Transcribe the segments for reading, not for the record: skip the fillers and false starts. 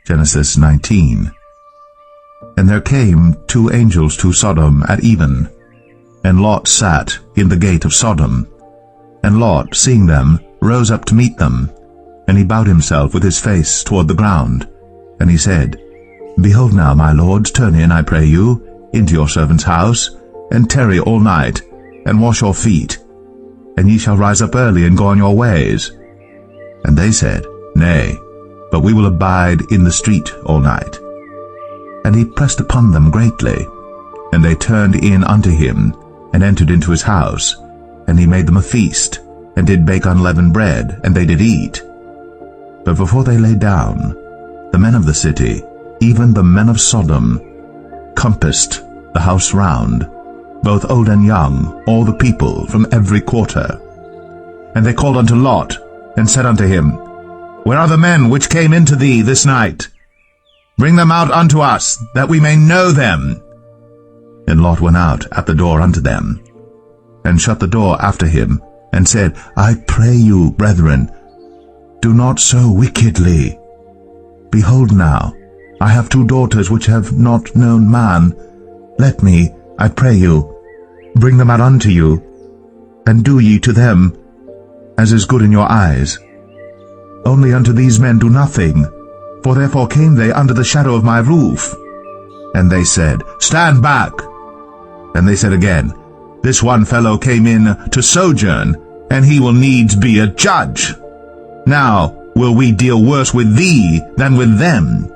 Genesis 19. And there came 2 angels to Sodom at even, and Lot sat in the gate of Sodom. And Lot, seeing them, rose up to meet them. And he bowed himself with his face toward the ground. And he said, Behold now, my lords, turn in, I pray you, into your servant's house, and tarry all night, and wash your feet, and ye shall rise up early and go on your ways. And they said, Nay, but we will abide in the street all night. And he pressed upon them greatly. And they turned in unto him, and entered into his house. And he made them a feast, and did bake unleavened bread, and they did eat. But before they lay down, the men of the city, even the men of Sodom, compassed the house round, both old and young, all the people from every quarter. And they called unto Lot, and said unto him, Where are the men which came into thee this night? Bring them out unto us, that we may know them. And Lot went out at the door unto them, and shut the door after him, and said, I pray you, brethren, do not so wickedly. Behold now, I have 2 daughters which have not known man. Let me, I pray you, bring them out unto you, and do ye to them as is good in your eyes. Only unto these men do nothing, for therefore came they under the shadow of my roof. And they said, Stand back. And they said again, This one fellow came in to sojourn, and he will needs be a judge. Now will we deal worse with thee than with them.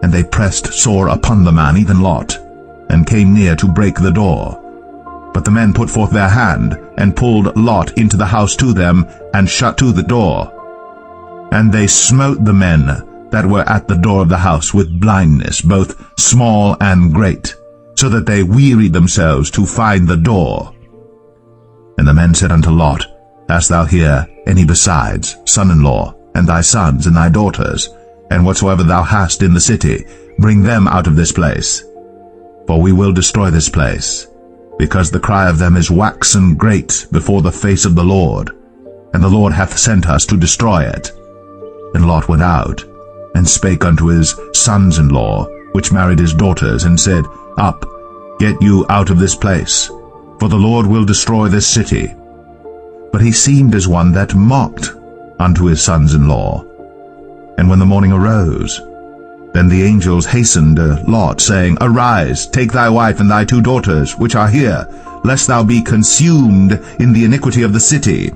And they pressed sore upon the man, even Lot, and came near to break the door. But the men put forth their hand, and pulled Lot into the house to them, and shut to the door. And they smote the men that were at the door of the house with blindness, both small and great, so that they wearied themselves to find the door. And the men said unto Lot, Hast thou here any besides, son-in-law, and thy sons, and thy daughters, and whatsoever thou hast in the city, bring them out of this place? For we will destroy this place, because the cry of them is waxen great before the face of the Lord, and the Lord hath sent us to destroy it. And Lot went out, and spake unto his sons-in-law, which married his daughters, and said, Up, get you out of this place, for the Lord will destroy this city. But he seemed as one that mocked unto his sons-in-law. And when the morning arose, then the angels hastened Lot, saying, Arise, take thy wife and thy 2 daughters, which are here, lest thou be consumed in the iniquity of the city.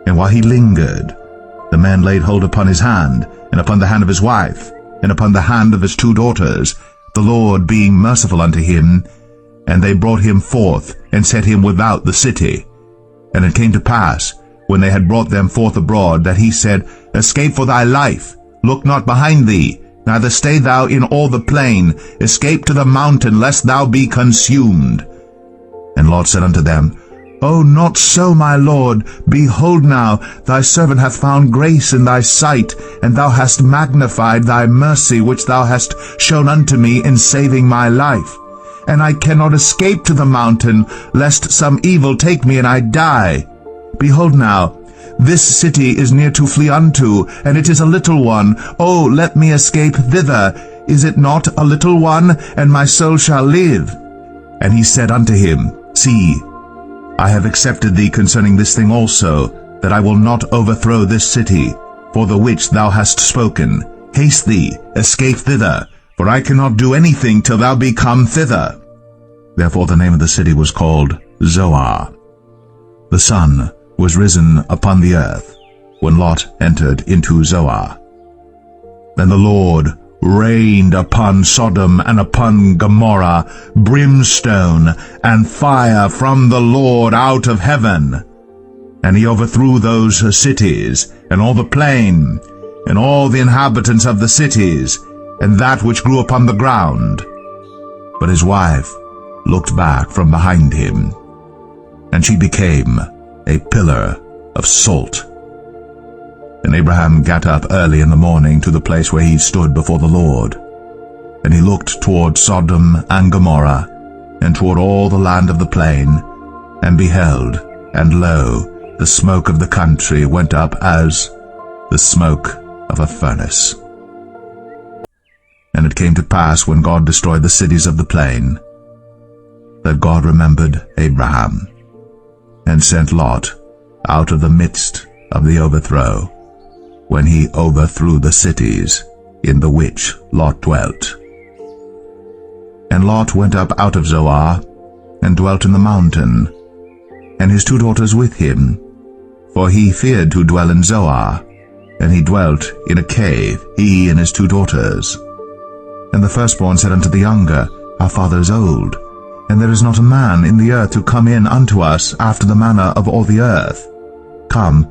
And while he lingered, the man laid hold upon his hand, and upon the hand of his wife, and upon the hand of his 2 daughters, the Lord being merciful unto him. And they brought him forth, and set him without the city. And it came to pass, when they had brought them forth abroad, that he said, Escape for thy life, look not behind thee, neither stay thou in all the plain, escape to the mountain, lest thou be consumed. And Lot said unto them, O not so, my lord. Behold now, thy servant hath found grace in thy sight, and thou hast magnified thy mercy which thou hast shown unto me in saving my life. And I cannot escape to the mountain, lest some evil take me and I die. Behold now, this city is near to flee unto, and it is a little one. O let me escape thither. Is it not a little one, and my soul shall live? And he said unto him, See, I have accepted thee concerning this thing also, that I will not overthrow this city, for the which thou hast spoken. Haste thee, escape thither, for I cannot do anything till thou be come thither. Therefore the name of the city was called Zoar. The sun was risen upon the earth, when Lot entered into Zoar. Then the Lord rained upon Sodom and upon Gomorrah brimstone and fire from the Lord out of heaven. And he overthrew those cities, and all the plain, and all the inhabitants of the cities, and that which grew upon the ground. But his wife looked back from behind him, and she became a pillar of salt. And Abraham gat up early in the morning to the place where he stood before the Lord. And he looked toward Sodom and Gomorrah, and toward all the land of the plain, and beheld, and lo, the smoke of the country went up as the smoke of a furnace. it came to pass, when God destroyed the cities of the plain, that God remembered Abraham, and sent Lot out of the midst of the overthrow, when he overthrew the cities in the which Lot dwelt. And Lot went up out of Zoar, and dwelt in the mountain, and his 2 daughters with him, for he feared to dwell in Zoar, and he dwelt in a cave, he and his 2 daughters. And the firstborn said unto the younger, Our father is old, and there is not a man in the earth to come in unto us after the manner of all the earth. Come,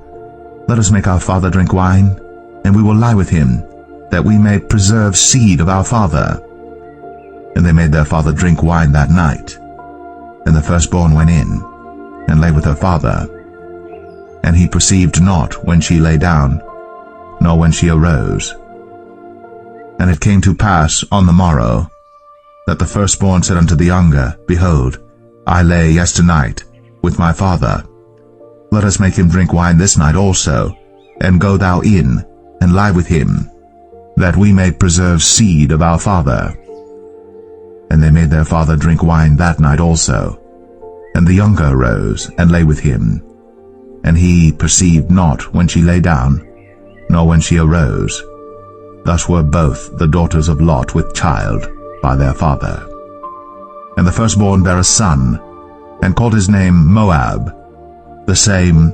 let us make our father drink wine, and we will lie with him, that we may preserve seed of our father. And they made their father drink wine that night. And the firstborn went in, and lay with her father. And he perceived not when she lay down, nor when she arose. And it came to pass on the morrow, that the firstborn said unto the younger, Behold, I lay yesternight with my father. Let us make him drink wine this night also, and go thou in, and lie with him, that we may preserve seed of our father. And they made their father drink wine that night also. And the younger arose, and lay with him. And he perceived not when she lay down, nor when she arose. Thus were both the daughters of Lot with child by their father. And the firstborn bare a son, and called his name Moab. The same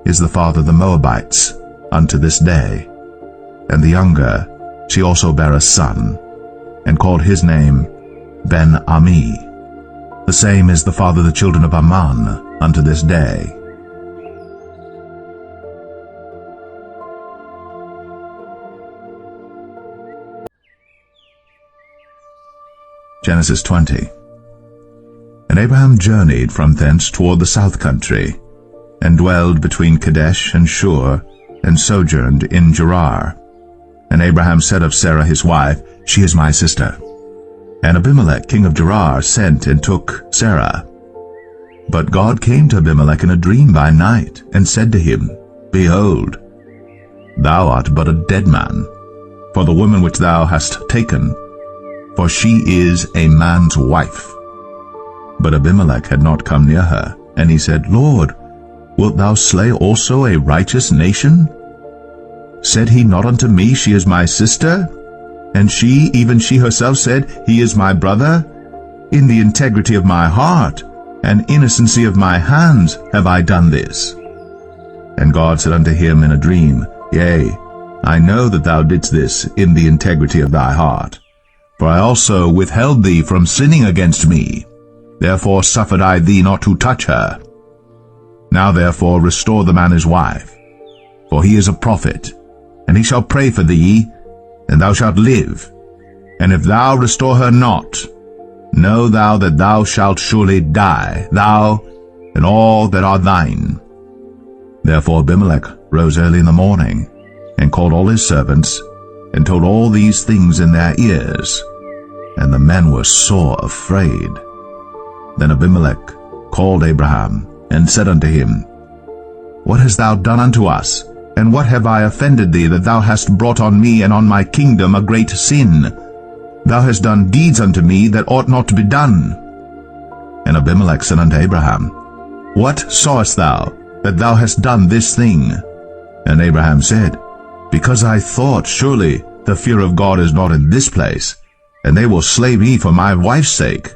is the father of the Moabites unto this day. And the younger, she also bare a son, and called his name Ben-Ami. The same is the father of the children of Ammon unto this day. Genesis 20. And Abraham journeyed from thence toward the south country, and dwelled between Kadesh and Shur, and sojourned in Gerar. And Abraham said of Sarah his wife, She is my sister. And Abimelech king of Gerar sent and took Sarah. But God came to Abimelech in a dream by night, and said to him, Behold, thou art but a dead man, for the woman which thou hast taken, for she is a man's wife. But Abimelech had not come near her, and he said, Lord, wilt thou slay also a righteous nation? Said he not unto me, She is my sister? And she, even she herself, said, He is my brother? In the integrity of my heart and innocency of my hands have I done this. And God said unto him in a dream, Yea, I know that thou didst this in the integrity of thy heart. For I also withheld thee from sinning against me. Therefore suffered I thee not to touch her. Now therefore restore the man his wife, for he is a prophet, and he shall pray for thee, and thou shalt live. And if thou restore her not, know thou that thou shalt surely die, thou and all that are thine. Therefore Abimelech rose early in the morning, and called all his servants, and told all these things in their ears. And the men were sore afraid. Then Abimelech called Abraham, and said unto him, What hast thou done unto us? And what have I offended thee, that thou hast brought on me and on my kingdom a great sin? Thou hast done deeds unto me that ought not to be done. And Abimelech said unto Abraham, What sawest thou, that thou hast done this thing? And Abraham said, Because I thought, surely the fear of God is not in this place, and they will slay me for my wife's sake.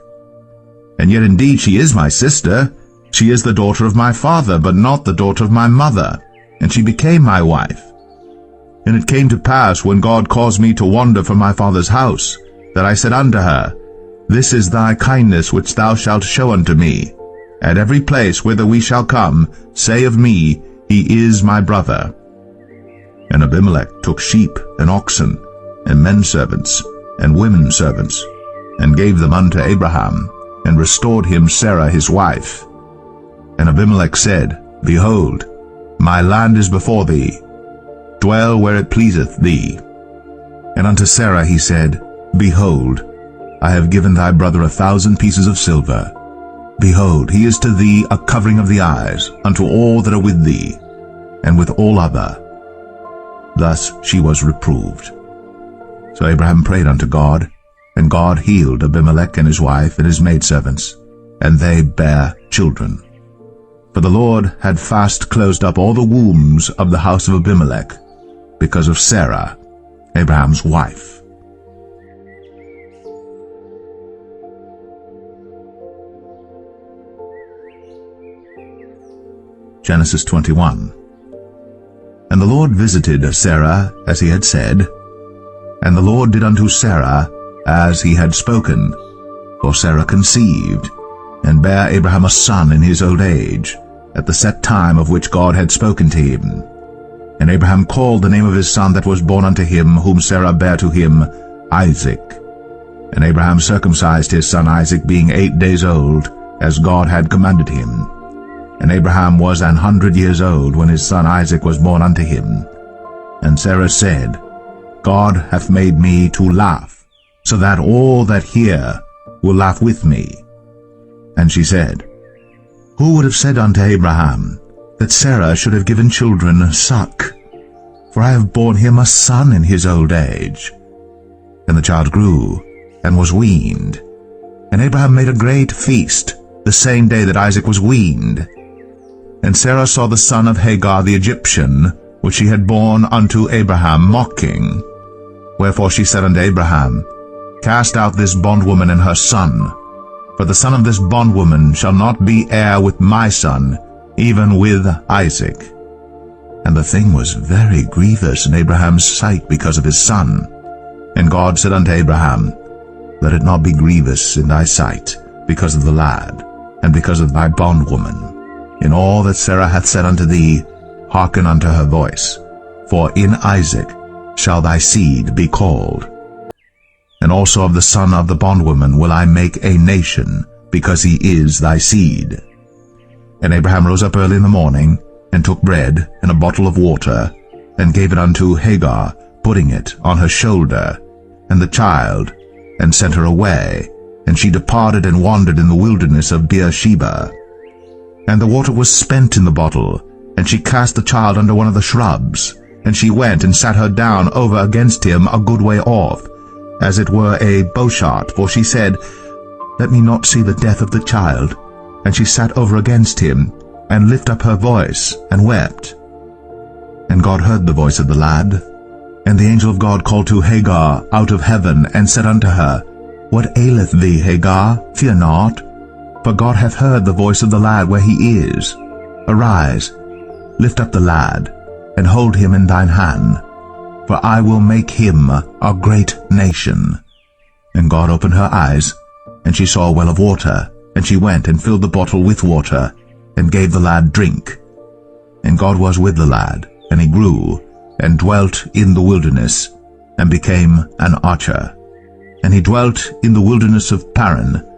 And yet indeed she is my sister. She is the daughter of my father, but not the daughter of my mother, and she became my wife. And it came to pass, when God caused me to wander from my father's house, that I said unto her, This is thy kindness which thou shalt show unto me. At every place whither we shall come, say of me, He is my brother. And Abimelech took sheep and oxen, and men servants, and women servants, and gave them unto Abraham, and restored him Sarah his wife. And Abimelech said, Behold, my land is before thee. Dwell where it pleaseth thee. And unto Sarah he said, Behold, I have given thy brother 1,000 pieces of silver. Behold, he is to thee a covering of the eyes, unto all that are with thee, and with all other. Thus she was reproved. So Abraham prayed unto God, and God healed Abimelech and his wife and his maidservants, and they bare children. For the Lord had fast closed up all the wombs of the house of Abimelech, because of Sarah, Abraham's wife. Genesis 21. And the Lord visited Sarah as he had said, and the Lord did unto Sarah as he had spoken. For Sarah conceived, and bare Abraham a son in his old age, at the set time of which God had spoken to him. And Abraham called the name of his son that was born unto him, whom Sarah bare to him, Isaac. And Abraham circumcised his son Isaac, being 8 days old, as God had commanded him. And Abraham was 100 years old when his son Isaac was born unto him. And Sarah said, God hath made me to laugh, so that all that hear will laugh with me. And she said, Who would have said unto Abraham, that Sarah should have given children suck? For I have borne him a son in his old age. And the child grew, and was weaned. And Abraham made a great feast, the same day that Isaac was weaned. And Sarah saw the son of Hagar the Egyptian, which she had borne unto Abraham, mocking. Wherefore she said unto Abraham, Cast out this bondwoman and her son, for the son of this bondwoman shall not be heir with my son, even with Isaac. And the thing was very grievous in Abraham's sight because of his son. And God said unto Abraham, Let it not be grievous in thy sight because of the lad, and because of thy bondwoman. In all that Sarah hath said unto thee, hearken unto her voice. For in Isaac shall thy seed be called. And also of the son of the bondwoman will I make a nation, because he is thy seed. And Abraham rose up early in the morning, and took bread and a bottle of water, and gave it unto Hagar, putting it on her shoulder, and the child, and sent her away. And she departed and wandered in the wilderness of Beersheba. And the water was spent in the bottle, and she cast the child under one of the shrubs. And she went and sat her down over against him a good way off, as it were a bowshot, for she said, Let me not see the death of the child. And she sat over against him, and lifted up her voice, and wept. And God heard the voice of the lad. And the angel of God called to Hagar out of heaven, and said unto her, What aileth thee, Hagar? Fear not, for God hath heard the voice of the lad where he is. Arise, lift up the lad, and hold him in thine hand, for I will make him a great nation. And God opened her eyes, and she saw a well of water, and she went and filled the bottle with water, and gave the lad drink. And God was with the lad, and he grew, and dwelt in the wilderness, and became an archer. And he dwelt in the wilderness of Paran,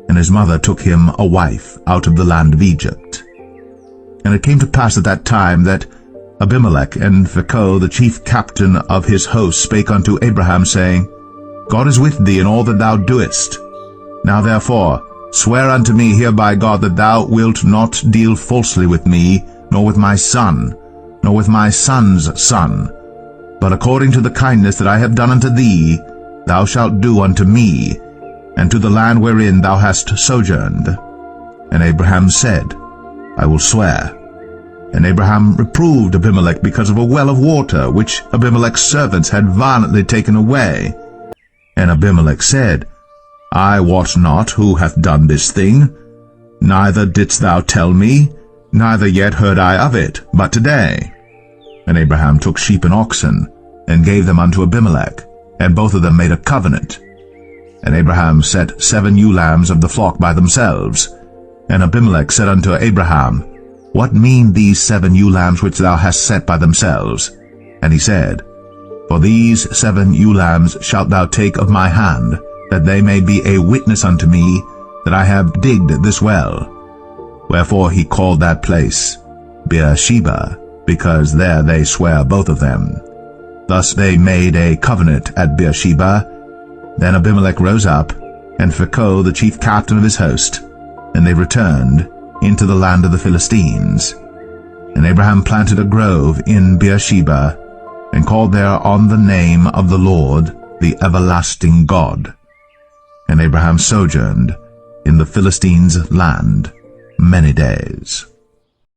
and his mother took him a wife out of the land of Egypt. And it came to pass at that time that Abimelech and Phicol, the chief captain of his host, spake unto Abraham, saying, God is with thee in all that thou doest. Now therefore swear unto me here by God that thou wilt not deal falsely with me, nor with my son, nor with my son's son, but according to the kindness that I have done unto thee, thou shalt do unto me, and to the land wherein thou hast sojourned. And Abraham said, I will swear. And Abraham reproved Abimelech because of a well of water, which Abimelech's servants had violently taken away. And Abimelech said, I wot not who hath done this thing, neither didst thou tell me, neither yet heard I of it, but today. And Abraham took sheep and oxen, and gave them unto Abimelech, and both of them made a covenant. And Abraham set 7 ewe lambs of the flock by themselves. And Abimelech said unto Abraham, What mean these 7 ewe lambs which thou hast set by themselves? And he said, For these 7 ewe lambs shalt thou take of my hand, that they may be a witness unto me that I have digged this well. Wherefore he called that place Beersheba, because there they sware both of them. Thus they made a covenant at Beersheba. Then Abimelech rose up, and Phicol the chief captain of his host, and they returned into the land of the Philistines. And Abraham planted a grove in Beersheba, and called there on the name of the Lord, the everlasting God. And Abraham sojourned in the Philistines' land many days.